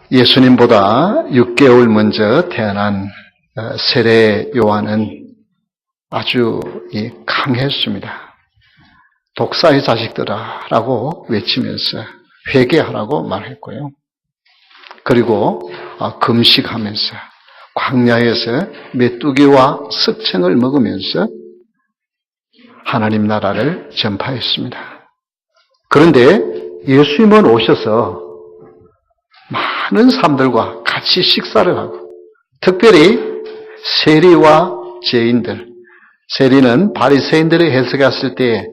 예수님보다 6개월 먼저 태어난 세례 요한은 아주 강했습니다. 독사의 자식들아 라고 외치면서 회개하라고 말했고요. 그리고 금식하면서 광야에서 메뚜기와 석청을 먹으면서 하나님 나라를 전파했습니다. 그런데 예수님은 오셔서 많은 사람들과 같이 식사를 하고, 특별히 세리와 죄인들, 세리는 바리새인들이 해석했을 때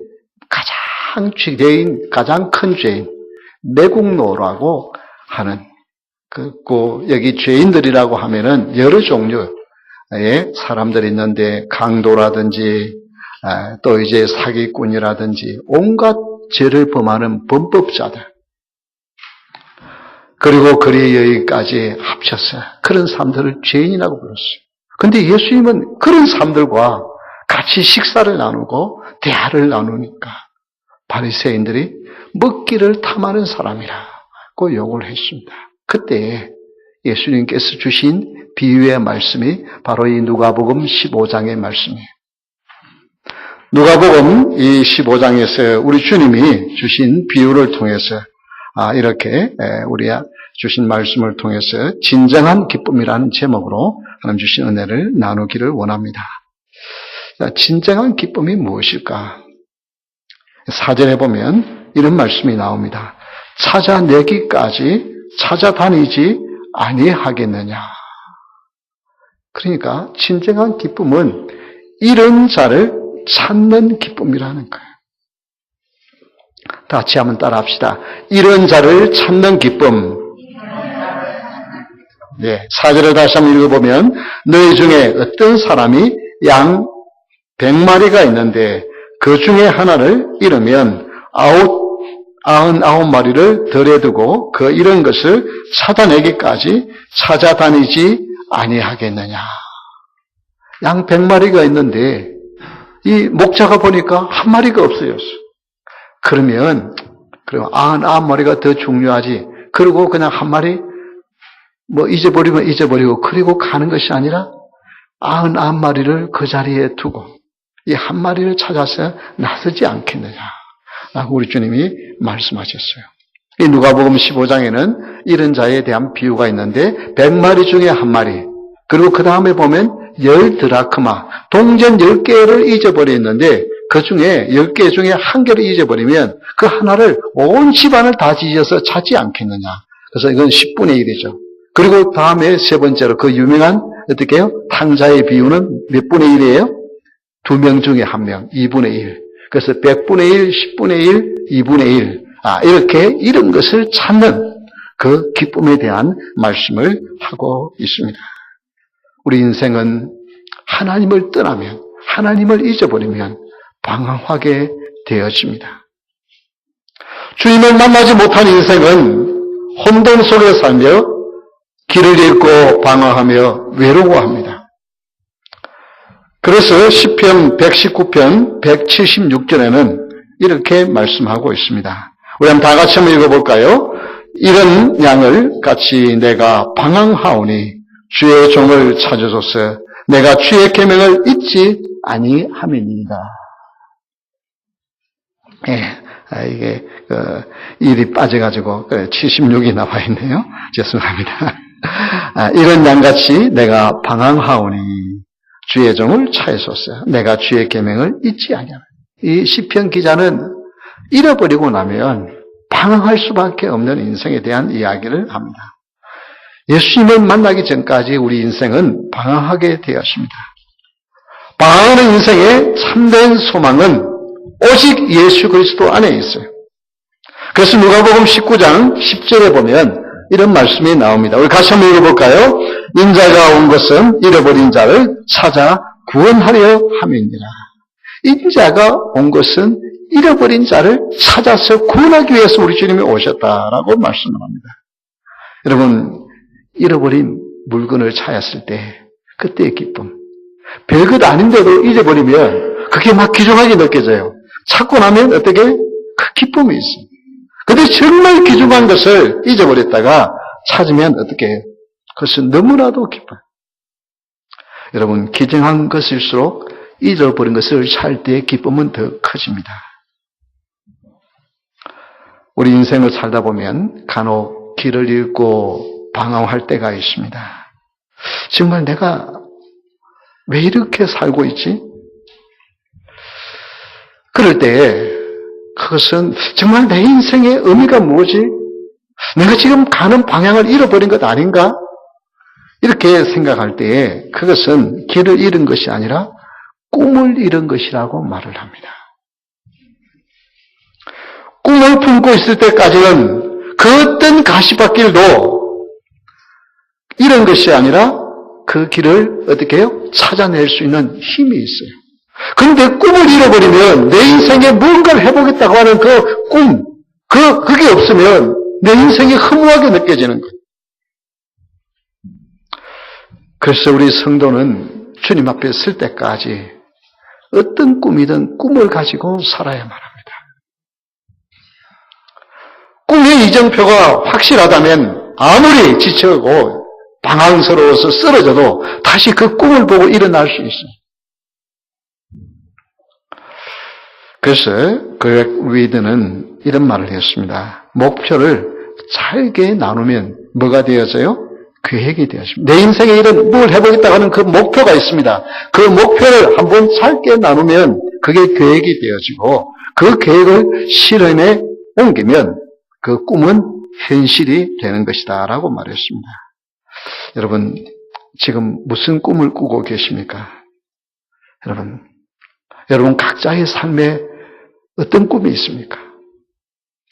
가장 큰 죄인, 매국노라고 하는, 여기 죄인들이라고 하면은 여러 종류의 사람들이 있는데, 강도라든지, 또 이제 사기꾼이라든지, 온갖 죄를 범하는 범법자들, 그리고 거리의 여인까지 합쳐서 그런 사람들을 죄인이라고 불렀어요. 그런데 예수님은 그런 사람들과 같이 식사를 나누고 대화를 나누니까 바리새인들이 먹기를 탐하는 사람이라고 욕을 했습니다. 그때 예수님께서 주신 비유의 말씀이 바로 이 누가복음 15장의 말씀이에요. 누가복음 이 15장에서 우리 주님이 주신 비유를 통해서 이렇게 우리 주신 말씀을 통해서 진정한 기쁨이라는 제목으로 하나님 주신 은혜를 나누기를 원합니다. 진정한 기쁨이 무엇일까? 4절에 보면 이런 말씀이 나옵니다. 찾아내기까지 찾아다니지 아니하겠느냐. 그러니까 진정한 기쁨은 잃은 자를 찾는 기쁨이라는 거예요. 다 같이 한번 따라합시다. 잃은 자를 찾는 기쁨. 네, 4절을 다시 한번 읽어보면 너희 중에 어떤 사람이 양 100마리가 있는데 그 중에 하나를 잃으면 99마리를 덜에 두고 그 잃은 것을 찾아내기까지 찾아다니지 아니하겠느냐. 양 100마리가 있는데 이 목자가 보니까 한 마리가 없어요. 그러면 99마리가 더 중요하지. 그리고 그냥 한 마리 잊어버리면 잊어버리고 그리고 가는 것이 아니라 99마리를 그 자리에 두고 이 한 마리를 찾아서 나서지 않겠느냐 라고 우리 주님이 말씀하셨어요. 이 누가복음 15장에는 이런 자에 대한 비유가 있는데 100마리 중에 한 마리, 그리고 그 다음에 보면 10드라크마, 동전 10개를 잊어버렸는데 그 중에 10개 중에 한 개를 잊어버리면 그 하나를 온 집안을 다 지져서 찾지 않겠느냐. 그래서 이건 10분의 1이죠. 그리고 다음에 세 번째로 그 유명한 어떻게 해요? 탕자의 비유는 몇 분의 1이에요? 2명 중에 1명, 2분의 1. 그래서 100분의 1, 10분의 1, 2분의 1. 이렇게 이런 것을 찾는 그 기쁨에 대한 말씀을 하고 있습니다. 우리 인생은 하나님을 떠나면, 하나님을 잊어버리면 방황하게 되어집니다. 주님을 만나지 못한 인생은 혼돈 속에 살며 길을 잃고 방황하며 외로워합니다. 그래서 시편 119편 176절에는 이렇게 말씀하고 있습니다. 우리 한번 다 같이 한번 읽어볼까요? 이런 양을 같이 내가 방황하오니 주의 종을 찾으소서. 내가 주의 계명을 잊지 아니함이니이다. 이게 일이 빠져가지고 76이 나와 있네요. 죄송합니다. 이런 양같이 내가 방황하오니 주의 종을 찾으소서. 내가 주의 계명을 잊지 아니하라. 이 시편 기자는 잃어버리고 나면 방황할 수밖에 없는 인생에 대한 이야기를 합니다. 예수님을 만나기 전까지 우리 인생은 방황하게 되었습니다. 방황하는 인생의 참된 소망은 오직 예수 그리스도 안에 있어요. 그래서 누가복음 19장 10절에 보면 이런 말씀이 나옵니다. 우리 같이 한번 읽어볼까요? 인자가 온 것은 잃어버린 자를 찾아 구원하려 함이니라. 인자가 온 것은 잃어버린 자를 찾아서 구원하기 위해서 우리 주님이 오셨다라고 말씀을 합니다. 여러분, 잃어버린 물건을 찾았을 때 그때의 기쁨, 별것 아닌데도 잊어버리면 그게 막 귀중하게 느껴져요. 찾고 나면 어떻게? 그 기쁨이 있습니다. 근데 정말 귀중한 것을 잊어버렸다가 찾으면 어떻게 해요? 그것은 너무나도 기뻐요. 여러분, 기정한 것일수록 잃어버린 것을 찾을 때의 기쁨은 더 커집니다. 우리 인생을 살다 보면 간혹 길을 잃고 방황할 때가 있습니다. 정말 내가 왜 이렇게 살고 있지? 그럴 때 그것은 정말 내 인생의 의미가 뭐지? 내가 지금 가는 방향을 잃어버린 것 아닌가? 이렇게 생각할 때에 그것은 길을 잃은 것이 아니라 꿈을 잃은 것이라고 말을 합니다. 꿈을 품고 있을 때까지는 그 어떤 가시밭길도 잃은 것이 아니라 그 길을 어떻게 해요? 찾아낼 수 있는 힘이 있어요. 그런데 꿈을 잃어버리면 내 인생에 무언가를 해보겠다고 하는 그 꿈, 그게 없으면 내 인생이 허무하게 느껴지는 거예요. 그래서 우리 성도는 주님 앞에 설 때까지 어떤 꿈이든 꿈을 가지고 살아야만 합니다. 꿈의 이정표가 확실하다면 아무리 지쳐고 방황스러워서 쓰러져도 다시 그 꿈을 보고 일어날 수 있어요. 그래서 그렉 위드는 이런 말을 했습니다. 목표를 잘게 나누면 뭐가 되어져요? 계획이 되어집니다. 내 인생에 이런 뭘 해보겠다고 하는 그 목표가 있습니다. 그 목표를 한번 짧게 나누면 그게 계획이 되어지고 그 계획을 실현에 옮기면 그 꿈은 현실이 되는 것이다 라고 말했습니다. 여러분, 지금 무슨 꿈을 꾸고 계십니까? 여러분 각자의 삶에 어떤 꿈이 있습니까?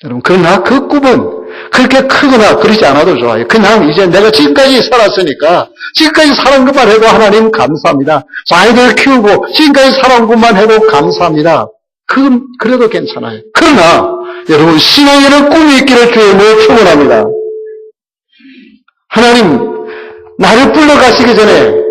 여러분, 그러나 그 꿈은 그렇게 크거나 그러지 않아도 좋아요. 그냥 이제 내가 지금까지 살았으니까 지금까지 살은 것만 해도 하나님 감사합니다. 아이들 키우고 지금까지 살아온 것만 해도 감사합니다. 그건 그래도 괜찮아요. 그러나 여러분, 신앙에는 꿈이 있기를 주님을 축원합니다. 하나님, 나를 불러가시기 전에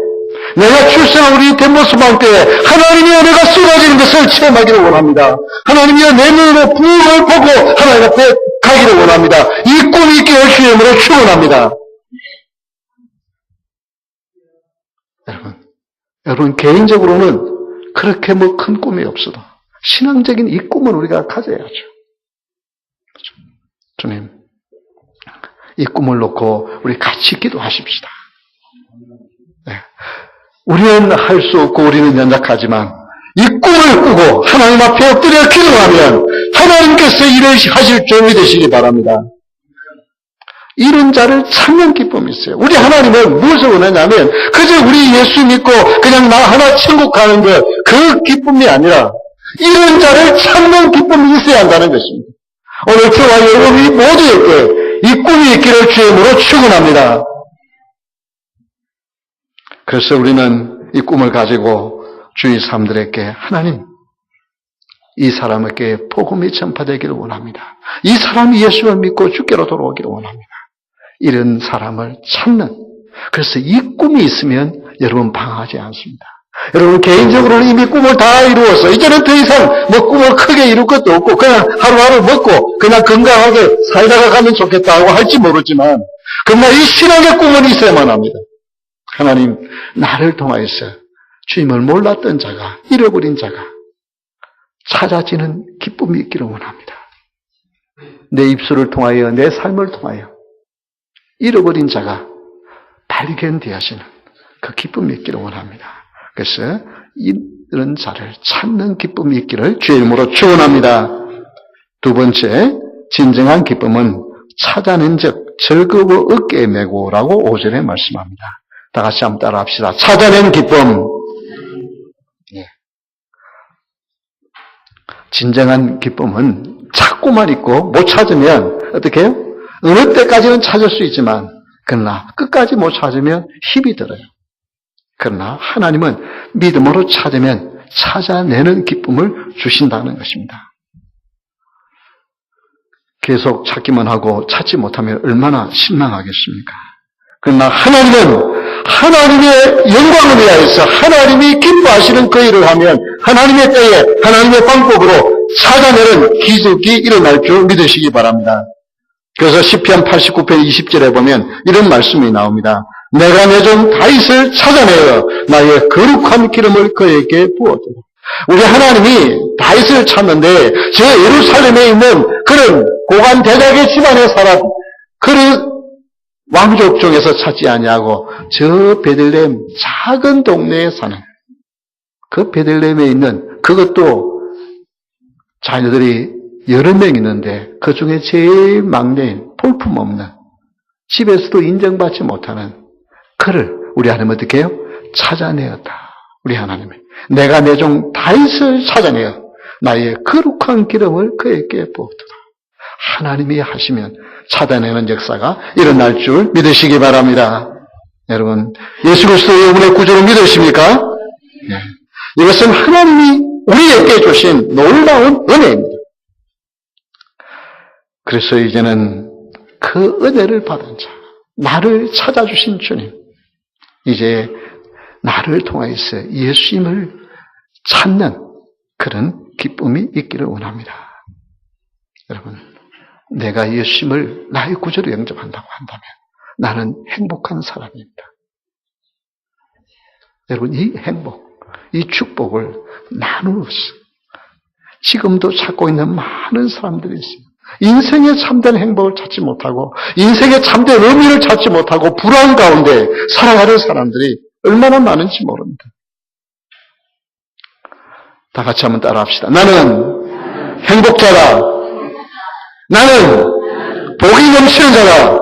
내가 출생한 우리 덴모스방 때 하나님의 은혜가 쏟아지는 것을 체험하기를 원합니다. 하나님의 내 눈으로 부흥을 보고 하나님 앞에 가기를 원합니다. 이 꿈이 있기를 주님으로 축원합니다. 여러분 개인적으로는 그렇게 뭐 큰 꿈이 없어도 신앙적인 이 꿈은 우리가 가져야죠. 주님, 이 꿈을 놓고 우리 같이 기도하십시다. 네. 우리는 할 수 없고 우리는 연약하지만 이 꿈을 꾸고 하나님 앞에 엎드려 기도하면 하나님께서 일을 하실 종이 되시기 바랍니다. 이런 자를 찾는 기쁨이 있어요. 우리 하나님은 무엇을 원하냐면 그저 우리 예수 믿고 그냥 나 하나 천국 가는 것, 그 기쁨이 아니라 이런 자를 찾는 기쁨이 있어야 한다는 것입니다. 오늘 저와 여러분이 모두에게 이 꿈이 있기를 주님으로 축원합니다. 그래서 우리는 이 꿈을 가지고 주위 사람들에게 하나님, 이 사람에게 복음이 전파되기를 원합니다. 이 사람이 예수를 믿고 주께로 돌아오기를 원합니다. 이런 사람을 찾는, 그래서 이 꿈이 있으면 여러분 방황하지 않습니다. 여러분 개인적으로는 이미 꿈을 다 이루어서 이제는 더 이상 뭐 꿈을 크게 이룰 것도 없고 그냥 하루하루 먹고 그냥 건강하게 살다가 가면 좋겠다고 할지 모르지만 그러나 이 신앙의 꿈은 있어야만 합니다. 하나님, 나를 통하여서 주님을 몰랐던 자가, 잃어버린 자가 찾아지는 기쁨이 있기를 원합니다. 내 입술을 통하여, 내 삶을 통하여 잃어버린 자가 발견되어지는 그 기쁨이 있기를 원합니다. 그래서 이런 자를 찾는 기쁨이 있기를 주의 이름으로 축원합니다. 두 번째, 진정한 기쁨은 찾아낸 즉 즐거워 어깨에 메고라고 5절에 말씀합니다. 다 같이 한번 따라 합시다. 찾아낸 기쁨. 예. 진정한 기쁨은 찾고만 있고 못 찾으면 어떻게 해요? 어느 때까지는 찾을 수 있지만 그러나 끝까지 못 찾으면 힘이 들어요. 그러나 하나님은 믿음으로 찾으면 찾아내는 기쁨을 주신다는 것입니다. 계속 찾기만 하고 찾지 못하면 얼마나 실망하겠습니까? 그러나 하나님은 하나님의 영광을 위하여서 하나님이 기뻐하시는 그 일을 하면 하나님의 때에 하나님의 방법으로 찾아내는 기적이 일어날 줄 믿으시기 바랍니다. 그래서 시편 89편 20절에 보면 이런 말씀이 나옵니다. 내가 내 종 다윗을 찾아내어 나의 거룩한 기름을 그에게 부었도다. 우리 하나님이 다윗을 찾는데 저 예루살렘에 있는 그런 고관 대작의 집안에 살았 그런 왕족 중에서 찾지 아니하고 저 베들레헴 작은 동네에 사는 그 베들레헴에 있는 그것도 자녀들이 여러 명 있는데 그 중에 제일 막내인 볼품없는 집에서도 인정받지 못하는 그를 우리 하나님 어떻게 해요? 찾아내었다. 우리 하나님이 내가 내 종 다윗을 찾아내어 나의 거룩한 기름을 그에게 부었도다. 하나님이 하시면 찾아내는 역사가 일어날 줄 믿으시기 바랍니다. 여러분 예수 그리스도의 영혼의 구주를 믿으십니까? 네. 이것은 하나님이 우리에게 주신 놀라운 은혜입니다. 그래서 이제는 그 은혜를 받은 자, 나를 찾아주신 주님, 이제 나를 통해서 예수님을 찾는 그런 기쁨이 있기를 원합니다. 여러분, 내가 예수님을 나의 구주로 영접한다고 한다면 나는 행복한 사람입니다. 여러분, 이 행복, 이 축복을 나누어서 지금도 찾고 있는 많은 사람들이 있습니다. 인생의 참된 행복을 찾지 못하고 인생의 참된 의미를 찾지 못하고 불안 가운데 살아가는 사람들이 얼마나 많은지 모릅니다. 다 같이 한번 따라합시다. 나는 행복자다. 나는 복이 넘치는 자다.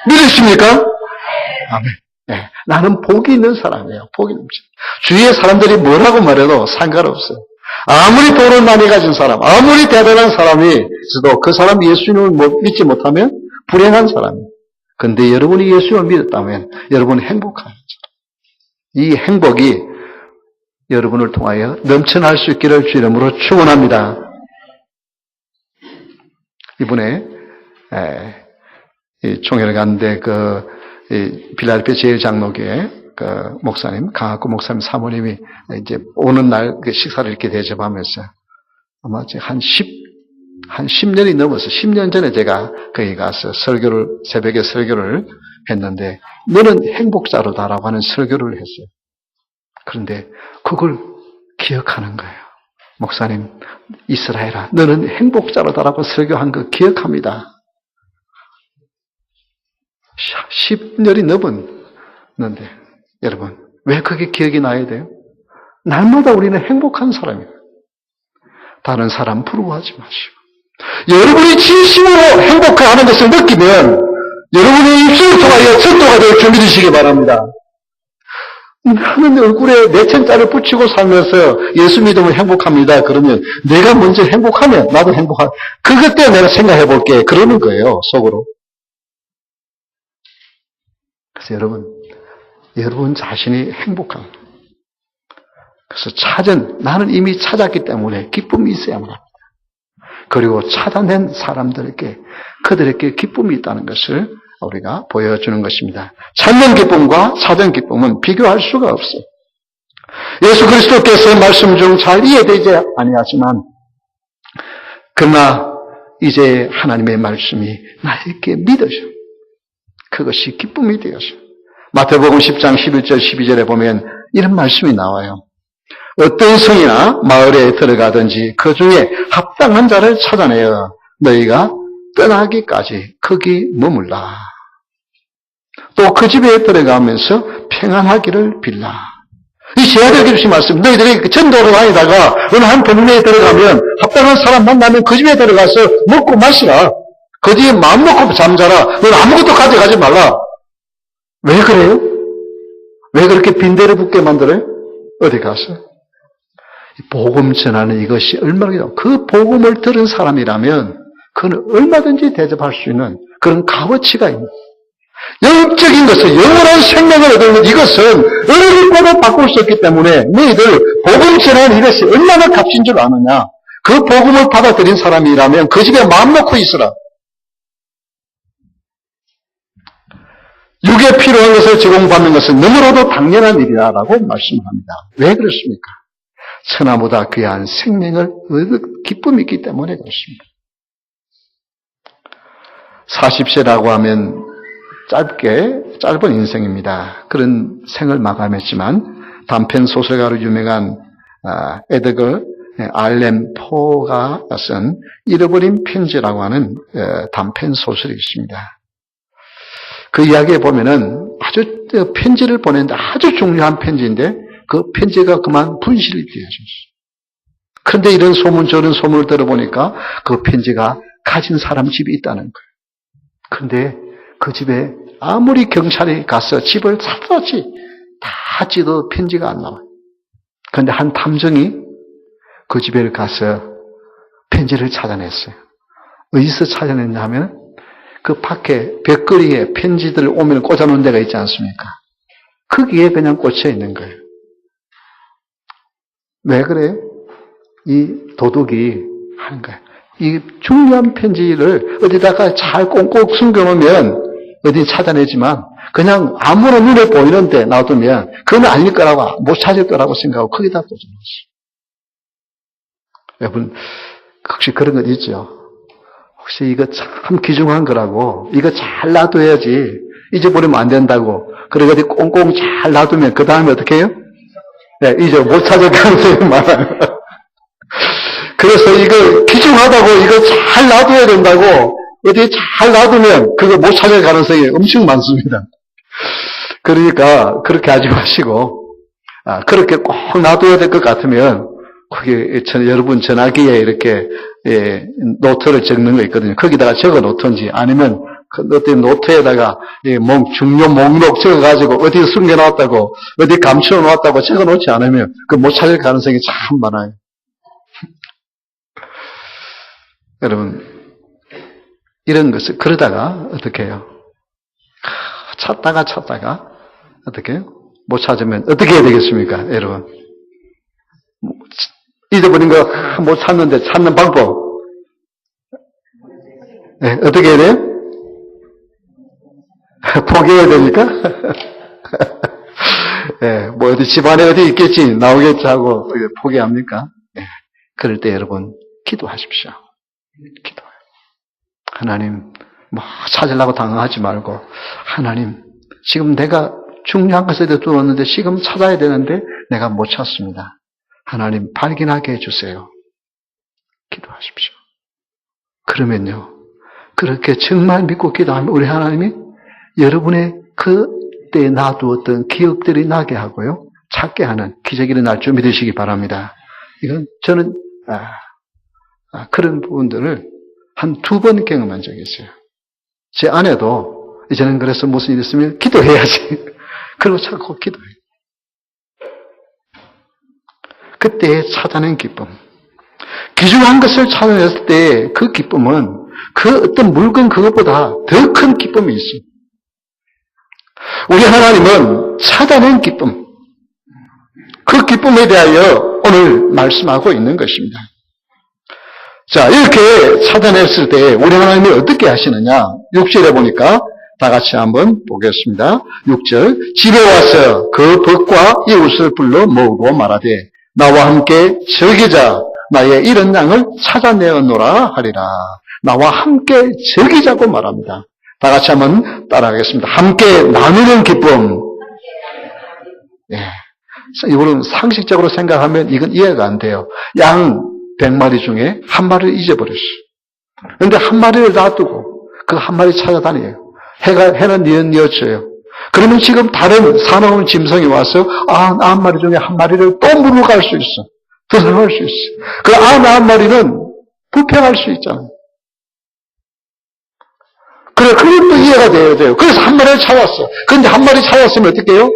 믿으십니까? 아멘. 네, 나는 복이 있는 사람이에요. 복이 넘치는. 주위의 사람들이 뭐라고 말해도 상관없어요. 아무리 돈을 많이 가진 사람, 아무리 대단한 사람이 있어도 그 사람이 예수님을 믿지 못하면 불행한 사람이에요. 그런데 여러분이 예수님을 믿었다면 여러분은 행복한 사람. 이 행복이 여러분을 통하여 넘쳐날 수 있기를 주 이름으로 축원합니다. 이번에 총회를 갔는데 빌라델피아 제일장로교회 목사님, 강학구 목사님 사모님이 이제 오는 날 식사를 이렇게 대접하면서 아마 한 10년이 넘어서 10년 전에 제가 거기 가서 새벽에 설교를 했는데 너는 행복자로다라고 하는 설교를 했어요. 그런데 그걸 기억하는 거예요. 목사님, 이스라엘아, 너는 행복자로다라고 설교한 거 기억합니다. 10년이 넘었는데 여러분, 왜 그게 기억이 나야 돼요? 날마다 우리는 행복한 사람이에요. 다른 사람 부러워하지 마시고. 여러분이 진심으로 행복해하는 것을 느끼면 여러분의 입술을 통하여 전도가 될 줄 믿으시기 바랍니다. 나는 얼굴에 내천자를 붙이고 살면서 예수 믿으면 행복합니다. 그러면 내가 먼저 행복하면 나도 행복하고 그것 때문에 내가 생각해 볼게. 그러는 거예요. 속으로. 그래서 여러분 자신이 행복한. 그래서 나는 이미 찾았기 때문에 기쁨이 있어야만 합니다. 그리고 찾아낸 사람들에게, 그들에게 기쁨이 있다는 것을 우리가 보여주는 것입니다. 찾는 기쁨과 찾은 기쁨은 비교할 수가 없어요. 예수 그리스도께서 말씀 중 잘 이해되지 아니하지만, 그러나 이제 하나님의 말씀이 나에게 믿어져. 그것이 기쁨이 되어서. 마태복음 10장 11절 12절에 보면 이런 말씀이 나와요. 어떤 성이나 마을에 들어가든지 그 중에 합당한 자를 찾아내어 너희가 떠나기까지 거기 머물라. 또 그 집에 들어가면서 평안하기를 빌라. 이 제자들에게 주신 말씀, 너희들이 전도로 다니다가 어느 한 동네에 들어가면 합당한 사람 만나면 그 집에 들어가서 먹고 마시라. 그 집에 마음 놓고 잠자라. 너는 아무것도 가져가지 말라. 왜 그래요? 왜 그렇게 빈대를 붙게 만들어요? 어디 가서? 복음 전하는 이것이 얼마나, 그 복음을 들은 사람이라면 그는 얼마든지 대접할 수 있는 그런 값어치가 있는. 영적인 것은 영원한 생명을 얻는 이것은 어느 것과도 바꿀 수 없기 때문에 너희들 복음 전하는 이것이 얼마나 값인 줄 아느냐. 그 복음을 받아들인 사람이라면 그 집에 마음 놓고 있으라. 육에 필요한 것을 제공받는 것은 너무나도 당연한 일이라고 말씀합니다. 왜 그렇습니까? 천하보다 귀한 생명을 얻을 기쁨이 있기 때문에 그렇습니다. 40세라고 하면 짧은 인생입니다. 그런 생을 마감했지만 단편 소설가로 유명한 에드거 알렌 포가 쓴 잃어버린 편지라고 하는 단편 소설이 있습니다. 그 이야기에 보면은 아주 편지를 보냈는데 아주 중요한 편지인데 그 편지가 그만 분실이 되어졌어요. 그런데 이런 소문 저런 소문을 들어보니까 그 편지가 가진 사람 집에 있다는 거예요. 그런데 그 집에 아무리 경찰이 가서 집을 찾았지 다 찌도 편지가 안 나와요. 그런데 한 탐정이 그 집에 가서 편지를 찾아냈어요. 어디서 찾아냈냐 하면 그 밖에 벽걸이에 편지들 오면 꽂아놓은 데가 있지 않습니까? 거기에 그냥 꽂혀 있는 거예요. 왜 그래요? 이 도둑이 하는 거예요. 이 중요한 편지를 어디다가 잘 꽁꽁 숨겨놓으면 어디 찾아내지만 그냥 아무나 눈에 보이는데 놔두면 그건 아닐 거라고 못 찾을 거라고 생각하고 거기다 꽂아놓았어요. 여러분 혹시 그런 것 있죠? 혹시 이거 참 귀중한 거라고 이거 잘 놔둬야지 잊어버리면 안 된다고 그리고 어디 꽁꽁 잘 놔두면 그 다음에 어떻게 해요? 네, 이제 못 찾을 가능성이 많아요. 그래서 이거 귀중하다고 이거 잘 놔둬야 된다고 어디 잘 놔두면 그거 못 찾을 가능성이 엄청 많습니다. 그러니까 그렇게 하지 마시고 그렇게 꼭 놔둬야 될 것 같으면 거기 여러분 전화기에 이렇게 노트를 적는 거 있거든요. 거기다가 적어 놓던지 아니면 그 어떤 노트에다가 중요 목록 적어가지고 어디 숨겨놨다고 어디 감춰놓았다고 적어놓지 않으면 그 못 찾을 가능성이 참 많아요. 여러분 이런 것을 그러다가 어떻게 해요? 찾다가 어떻게 해요? 못 찾으면 어떻게 해야 되겠습니까? 여러분 잊어버린 거 못 찾는데 찾는 방법 네, 어떻게 해야 돼요? 포기해야 됩니까? 네, 뭐 어디 집안에 어디 있겠지 나오겠지 하고 포기합니까? 네, 그럴 때 여러분 기도하십시오. 기도해요. 하나님 뭐 찾으려고 당황하지 말고 하나님 지금 내가 중요한 것에 대해 들었는데 지금 찾아야 되는데 내가 못 찾습니다. 하나님 발견하게 해주세요. 기도하십시오. 그러면요 그렇게 정말 믿고 기도하면 우리 하나님이 여러분의 그때 놔두었던 기억들이 나게 하고요 찾게 하는 기적이 일어날 줄 믿으시기 바랍니다. 이건 저는 그런 부분들을 한 2번 경험한 적이 있어요. 제 아내도 이제는 그래서 무슨 일 있으면 기도해야지. 그리고 자꾸 기도해요. 그때 찾아낸 기쁨. 귀중한 것을 찾아냈을 때 그 기쁨은 그 어떤 물건 그것보다 더 큰 기쁨이 있어요. 우리 하나님은 찾아낸 기쁨. 그 기쁨에 대하여 오늘 말씀하고 있는 것입니다. 자, 이렇게 찾아냈을 때 우리 하나님이 어떻게 하시느냐? 6절에 보니까 다 같이 한번 보겠습니다. 6절 집에 와서 그 벗과 이웃을 불러 모으고 말하되 나와 함께 저기자 나의 잃은 양을 찾아내었노라 하리라. 나와 함께 저기자고 말합니다. 다 같이 한번 따라하겠습니다. 함께 나누는 기쁨. 예. 이거는 상식적으로 생각하면 이건 이해가 안 돼요. 양 100마리 중에 한 마리를 잊어버렸어요. 그런데 한 마리를 놔두고 그 한 마리 찾아다녀요. 해는 뉘어져요. 그러면 지금 다른 사나운 짐승이 와서 나 한 마리 중에 한 마리를 또 물어갈 수 있어. 도살할 수 있어. 그 한 마리는 불평할 수 있잖아요. 그래, 그것도 이해가 돼야 돼요. 그래서 한 마리를 찾았어. 그런데 한 마리 찾았으면 어떻게 해요?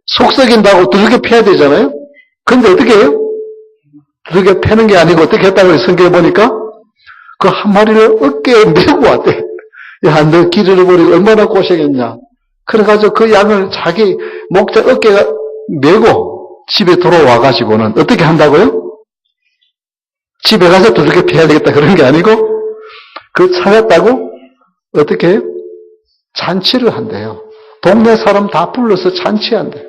속 썩인다고 두들겨 패야 되잖아요? 그런데 어떻게 해요? 두들겨 패는 게 아니고 어떻게 했다고 성경에 보니까 그 한 마리를 어깨에 메고 왔대. 야, 너 길을 잃어버리고 얼마나 고생했냐. 그래가지고 그 양을 자기 목자 어깨가 메고 집에 돌아와가지고는 어떻게 한다고요? 집에 가서 두들겨 패야 되겠다 그런 게 아니고 그 찾았다고 어떻게 해요? 잔치를 한대요. 동네 사람 다 불러서 잔치한대요.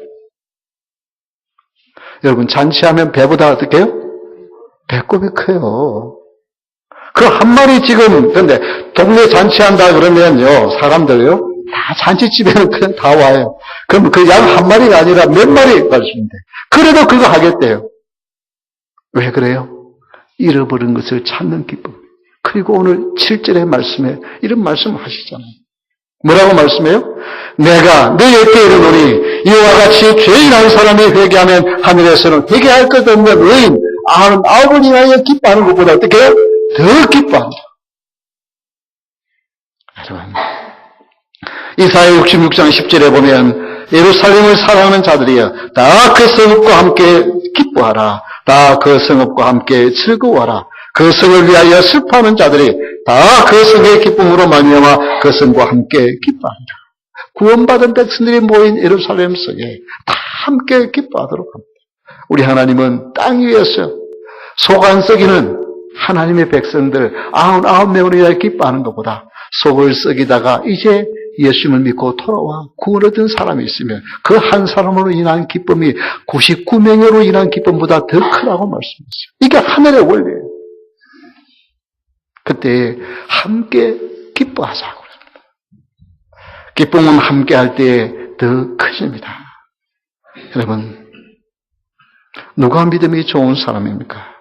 여러분 잔치하면 배보다 어떻게 해요? 배꼽이 커요. 그 한 마리 지금, 근데 동네 잔치한다 그러면요, 사람들요, 다 잔치집에는 그냥 다 와요. 그럼 그 양 한 마리가 아니라 몇 마리 가르치는데. 그래도 그거 하겠대요. 왜 그래요? 잃어버린 것을 찾는 기쁨. 그리고 오늘 7절의 말씀에 이런 말씀을 하시잖아요. 뭐라고 말씀해요? 내가 너희에게 이르노니 이와 같이 죄인 한 사람이 회개하면 하늘에서는 회개할 것 없는 의인 99을 인하여 기뻐하는 것보다 어떻게 해요? 더 기뻐한다. 여러분, 이사야 66장 10절에 보면 예루살렘을 사랑하는 자들이여 다 그 성읍과 함께 기뻐하라. 다 그 성읍과 함께 즐거워하라. 그 성을 위하여 슬퍼하는 자들이 다 그 성의 기쁨으로 말미암아 그 성과 함께 기뻐한다. 구원받은 백성들이 모인 예루살렘 성에 다 함께 기뻐하도록 합니다. 우리 하나님은 땅 위에서 속 안 썩이는 하나님의 백성들 99명으로 인하여 기뻐하는 것보다 속을 썩이다가 이제 예수님을 믿고 돌아와 구원 얻은 사람이 있으면 그 한 사람으로 인한 기쁨이 99명으로 인한 기쁨보다 더 크다고 말씀했어요. 이게 하늘의 원리예요. 그때 함께 기뻐하자고 그럽니다. 기쁨은 함께 할 때에 더 커집니다. 여러분, 누가 믿음이 좋은 사람입니까?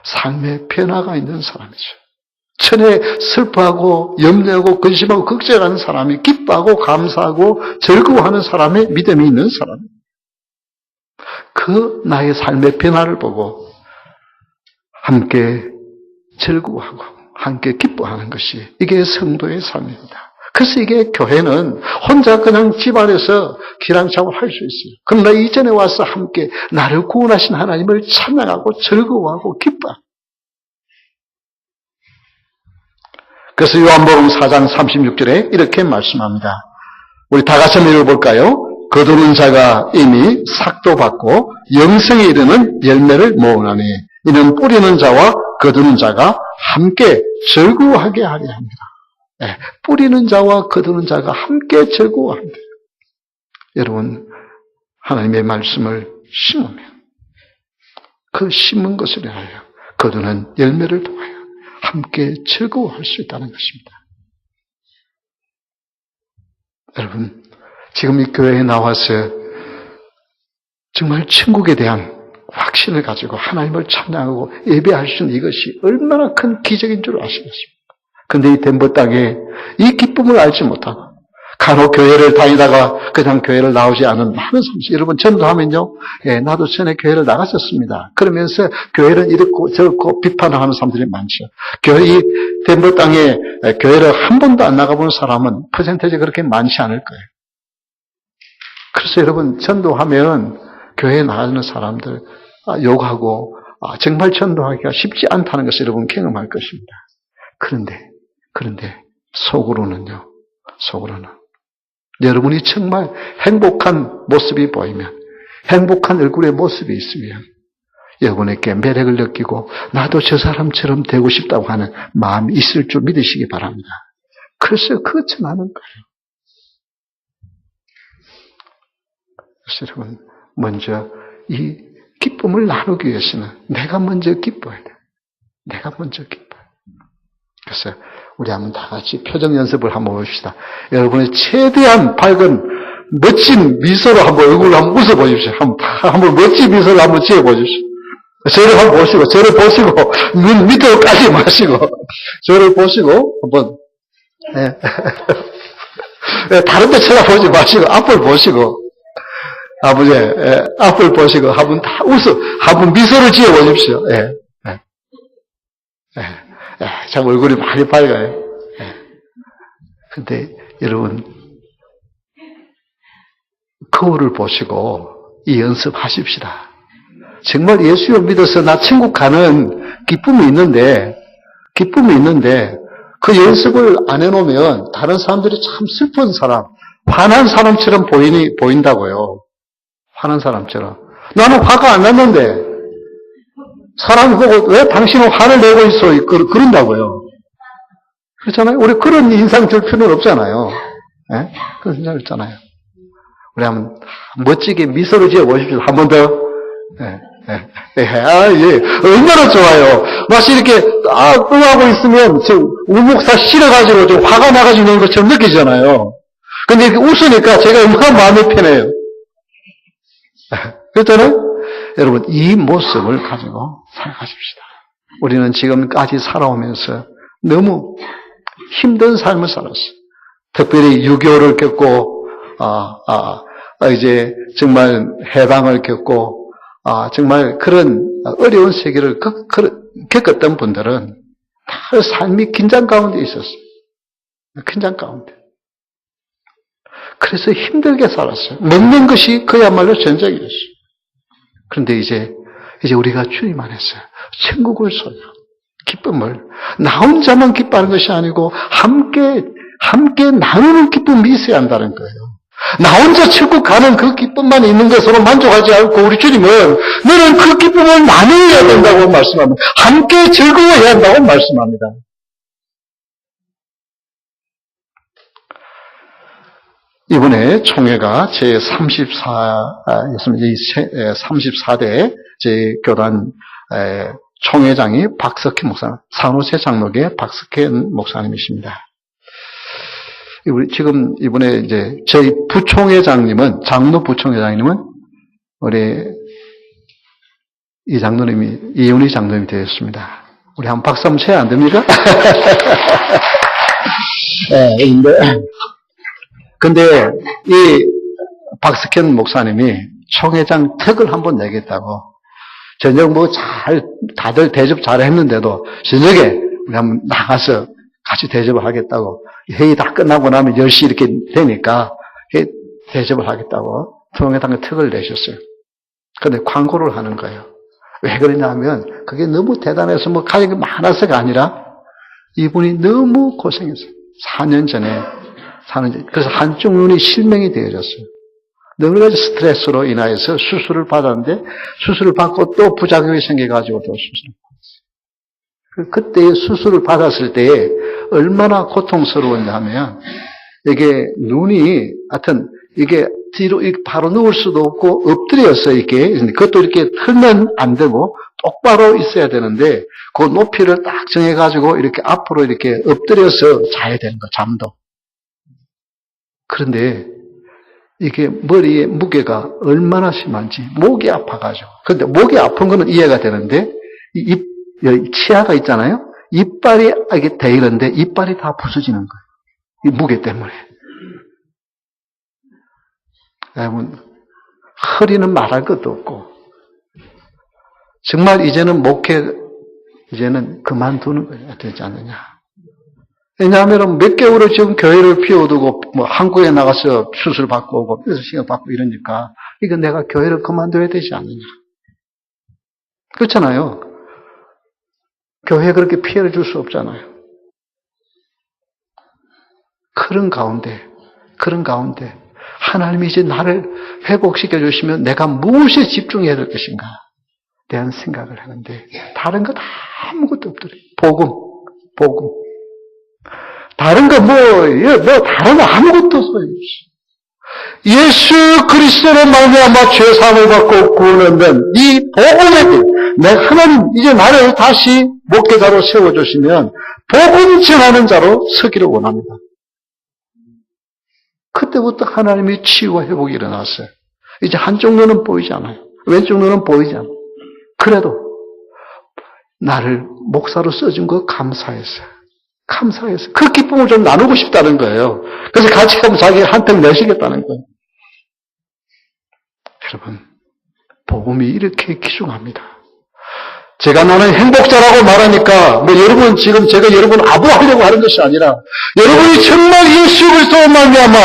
삶의 변화가 있는 사람이죠. 천에 슬퍼하고 염려하고 근심하고 걱정하는 사람이 기뻐하고 감사하고 즐거워하는 사람의 믿음이 있는 사람. 그 나의 삶의 변화를 보고 함께 즐거워하고 함께 기뻐하는 것이 이게 성도의 삶입니다. 그래서 이게 교회는 혼자 그냥 집안에서 기랑창을 할 수 있어요. 그러나 이전에 와서 함께 나를 구원하신 하나님을 찬양하고 즐거워하고 기뻐. 그래서 요한복음 4장 36절에 이렇게 말씀합니다. 우리 다 같이 한번 읽어볼까요? 거두는 자가 이미 삭도 받고 영생에 이르는 열매를 모으나니 이는 뿌리는 자와 거두는 자가 함께 즐거워하게 하려 합니다. 네, 뿌리는 자와 거두는 자가 함께 즐거워합니다. 여러분, 하나님의 말씀을 심으면 그 심은 것을 위하여 거두는 열매를 통하여 함께 즐거워할 수 있다는 것입니다. 여러분, 지금 이 교회에 나와서 정말 천국에 대한 확신을 가지고 하나님을 찬양하고 예배할 수 있는 이것이 얼마나 큰 기적인 줄 아시겠습니까? 그런데 이 덴버 땅에 이 기쁨을 알지 못하고 간혹 교회를 다니다가 그냥 교회를 나오지 않은 많은 사람들, 여러분 전도하면요, 나도 전에 교회를 나갔었습니다. 그러면서 교회는 이렇고 저렇고 비판을 하는 사람들이 많죠. 교회, 이 덴버 땅에 교회를 한 번도 안 나가본 사람은 퍼센테이지가 그렇게 많지 않을 거예요. 그래서 여러분 전도하면 교회에 나가는 사람들 욕하고 정말 전도하기가 쉽지 않다는 것을 여러분 경험할 것입니다. 그런데 속으로는 여러분이 정말 행복한 모습이 보이면, 행복한 얼굴의 모습이 있으면 여러분에게 매력을 느끼고 나도 저 사람처럼 되고 싶다고 하는 마음이 있을 줄 믿으시기 바랍니다. 그래서 그것 전하는 거예요. 그래서 여러분, 먼저 이 기쁨을 나누기 위해서는 내가 먼저 기뻐야 돼요. 내가 먼저 기뻐요. 그래서 우리 한번 다 같이 표정 연습을 한번 해봅시다. 여러분의 최대한 밝은 멋진 미소로 한번 얼굴을 한번 웃어보십시오. 한번 멋진 미소를 한번 지어보십시오. 저를 한번 보시고, 저를 보시고, 눈 밑으로 까지 마시고, 저를 보시고, 한번, 다른 데 쳐다보지 마시고, 앞을 보시고, 아버지, 앞을 보시고, 한번 다 한번 미소를 지어보십시오. 참 얼굴이 많이 밝아요. 근데 여러분, 거울을 보시고 이 연습하십시다. 정말 예수를 믿어서 나 천국 가는 기쁨이 있는데 그 연습을 안 해놓으면 다른 사람들이 참 슬픈 사람, 화난 사람처럼 보인다고요. 화난 사람처럼. 나는 화가 안 났는데 사람이 보고 왜 당신은 화를 내고 있어? 그런다고요. 그렇잖아요. 우리 그런 인상 줄 필요는 없잖아요. 그런 인상 없잖아요. 우리 한번 멋지게 미소를 지어 보십시오. 한 번 더. 얼마나 좋아요. 마치 이렇게, 응하고 있으면, 우목사 싫어가지고 좀 화가 나가지고 있는 것처럼 느끼잖아요. 근데 이렇게 웃으니까 제가 얼마나 마음이 편해요. 그렇잖아요? 여러분, 이 모습을 가지고 살아가십시다. 우리는 지금까지 살아오면서 너무 힘든 삶을 살았어요. 특별히 6.25를 겪고, 이제 정말 해방을 겪고, 정말 그런 어려운 세계를 겪었던 분들은 다 삶이 긴장 가운데 있었어요. 긴장 가운데. 그래서 힘들게 살았어요. 먹는 것이 그야말로 전쟁이었어요. 그런데 이제 우리가 주님 안에서 천국을 소유하고 기쁨을 나 혼자만 기뻐하는 것이 아니고 함께 나누는 기쁨이 있어야 한다는 거예요. 나 혼자 천국 가는 그 기쁨만 있는 것으로 만족하지 않고 우리 주님은 너는 그 기쁨을 나누어야 된다고 말씀합니다. 함께 즐거워해야 한다고 말씀합니다. 이번에 총회가 제34대 제 교단 총회장이 박석현 목사, 산호세 장로계 박석현 목사님이십니다. 우리 지금 이번에 이제 저희 부총회장님은, 장로 부총회장님은 우리 이윤희 장로님이 되었습니다. 우리 한 박수 한번 쳐야 안 됩니까? 근데 이 박석현 목사님이 총회장 턱을 한번 내겠다고, 저녁 다들 대접 잘 했는데도 저녁에 우리 한번 나가서 같이 대접을 하겠다고, 회의 다 끝나고 나면 10시 이렇게 되니까 대접을 하겠다고 총회장 턱을 내셨어요. 근데 광고를 하는 거예요. 왜 그러냐면 그게 너무 대단해서 가족이 많아서가 아니라 이분이 너무 고생했어요. 4년 전에. 그래서 한쪽 눈이 실명이 되어졌어요. 여러 가지 스트레스로 인하여서 수술을 받았는데, 수술을 받고 또 부작용이 생겨가지고 또 수술을 받았어요. 그때 수술을 받았을 때 얼마나 고통스러웠냐 하면, 이게 눈이, 하여튼, 이게 뒤로 바로 누울 수도 없고, 엎드려서 이렇게, 그것도 이렇게 틀면 안 되고, 똑바로 있어야 되는데, 그 높이를 딱 정해가지고, 이렇게 앞으로 이렇게 엎드려서 자야 되는 거, 잠도. 그런데 이게 머리의 무게가 얼마나 심한지 목이 아파가지고. 그런데 목이 아픈 거는 이해가 되는데 치아가 있잖아요. 이빨이 이게 돼 있는데 이빨이 다 부서지는 거예요. 이 무게 때문에. 여러분, 허리는 말할 것도 없고 정말 이제는 이제는 그만두는 거예요. 되지 않느냐. 왜냐하면 몇 개월을 지금 교회를 비워두고 한국에 나가서 수술 받고 오고 시간 받고 이러니까 이거 내가 교회를 그만둬야 되지 않느냐. 그렇잖아요. 교회에 그렇게 피해를 줄 수 없잖아요. 그런 가운데 하나님이 이제 나를 회복시켜 주시면 내가 무엇에 집중해야 될 것인가 대한 생각을 하는데 다른 것 아무것도 없더래요. 복음. 다른 거 다른 거 아무것도 소용없어. 예수 그리스도로 말미암아 죄 사함을 받고 구원을 얻는 이 복음의 하나님 이제 나를 다시 목회자로 세워주시면 복음 전하는 자로 서기를 원합니다. 그때부터 하나님의 치유와 회복이 일어났어요. 이제 한쪽 눈은 보이지 않아요. 왼쪽 눈은 보이지 않아요. 그래도 나를 목사로 써준 거 감사했어요. 그 기쁨을 좀 나누고 싶다는 거예요. 그래서 같이 하면 자기가 한턱 내시겠다는 거예요. 여러분, 복음이 이렇게 귀중합니다. 제가 나는 행복자라고 말하니까 여러분 지금 제가 여러분 아부하려고 하는 것이 아니라 여러분이 정말 예수 그리스도로 말미암아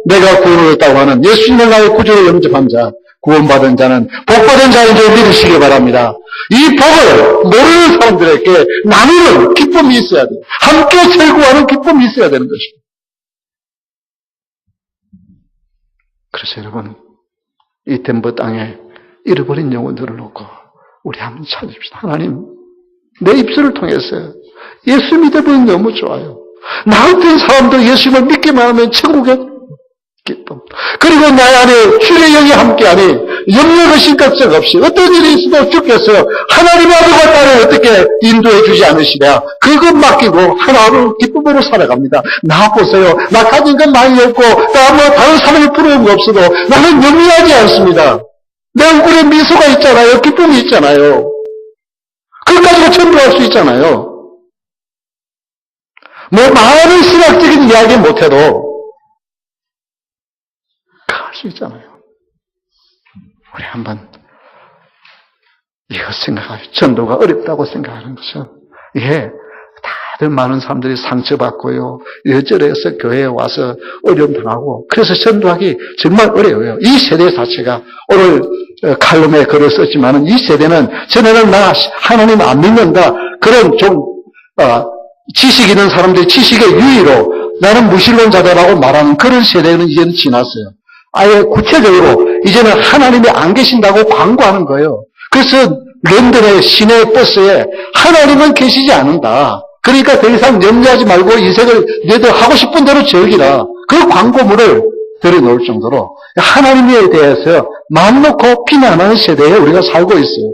내가 구원을 얻었다고 하는 예수님을 나의 구주로 영접한 자, 구원받은 자는 복받은 자인 줄 믿으시기 바랍니다. 이 복을 모르는 사람들에게 나누는 기쁨이 있어야 돼요. 함께 즐거워하는 기쁨이 있어야 되는 것입니다. 그래서 여러분, 이 덴버 땅에 잃어버린 영혼들을 놓고 우리 한번 찾읍시다. 하나님, 내 입술을 통해서 예수 믿어보면 너무 좋아요. 나 같은 사람도 예수님을 믿기만 하면 천국에 기쁨. 그리고 나의 안에 주의 영이 함께하니 염려의 심각성 없이 어떤 일이 있어도 죽겠어요. 하나님의 아들과 딸을 어떻게 인도해 주지 않으시랴. 그것 맡기고 하나로 기쁨으로 살아갑니다. 나 보세요. 나 가진 건 많이 없고 다른 사람이 부러운 거 없어도 나는 염려하지 않습니다. 내 얼굴에 미소가 있잖아요. 기쁨이 있잖아요. 그걸 가지고 전도할 수 있잖아요. 많은 신학적인 이야기 못해도 할 수 있잖아요. 우리 한번 이거 생각하죠. 전도가 어렵다고 생각하는 것은 이게 다들 많은 사람들이 상처받고요. 여절에서 교회에 와서 어려움 당하고 그래서 전도하기 정말 어려워요. 이 세대 자체가 오늘 칼럼에 글을 썼지만은 이 세대는 전에는 나 하나님 안 믿는다. 그런 좀 지식 있는 사람들이 지식의 유의로 나는 무신론자다라고 말하는 그런 세대는 이제는 지났어요. 아예 구체적으로 이제는 하나님이 안 계신다고 광고하는 거예요. 그래서 런던의 시내 버스에 하나님은 계시지 않는다. 그러니까 더 이상 염려하지 말고 인생을 너희들 하고 싶은 대로 즐기라. 그 광고물을 들여놓을 정도로 하나님에 대해서 마음 놓고 비난하는 세대에 우리가 살고 있어요.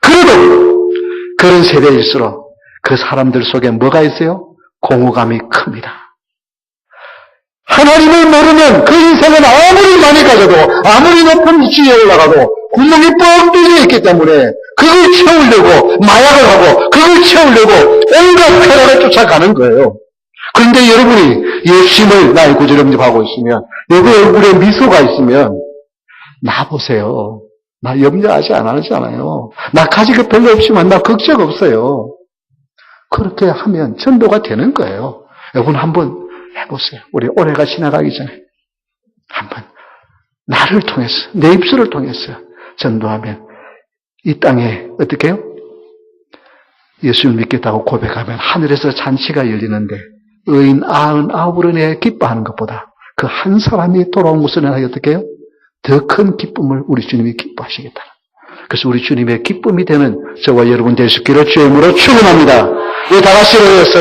그래도 그런 세대일수록 그 사람들 속에 뭐가 있어요? 공허감이 큽니다. 하나님을 모르면 그 인생은 아무리 많이 가져도 아무리 높은 위치에 올라가도 구멍이 뻥 뚫려 있기 때문에 그걸 채우려고 마약을 하고 그걸 채우려고 온갖 쾌락에 쫓아가는 거예요. 그런데 여러분이 예수님을 나의 구주로 영접하고 있으면 여기 얼굴에 미소가 있으면 나 보세요. 나 염려하지 않잖아요. 나 가진 거 별로 없지만 나 걱정 없어요. 그렇게 하면 전도가 되는 거예요. 여러분 한번 해보세요. 우리 올해가 지나가기 전에 한번 나를 통해서 내 입술을 통해서 전도하면 이 땅에 어떻게 해요? 예수를 믿겠다고 고백하면 하늘에서 잔치가 열리는데 의인 99으로 내 기뻐하는 것보다 그 한 사람이 돌아온 것을 내가 어떻게 해요? 더 큰 기쁨을 우리 주님이 기뻐하시겠다. 그래서 우리 주님의 기쁨이 되는 저와 여러분 되시기를 주의 이름으로 축원합니다. 우리 다 같이 일어나서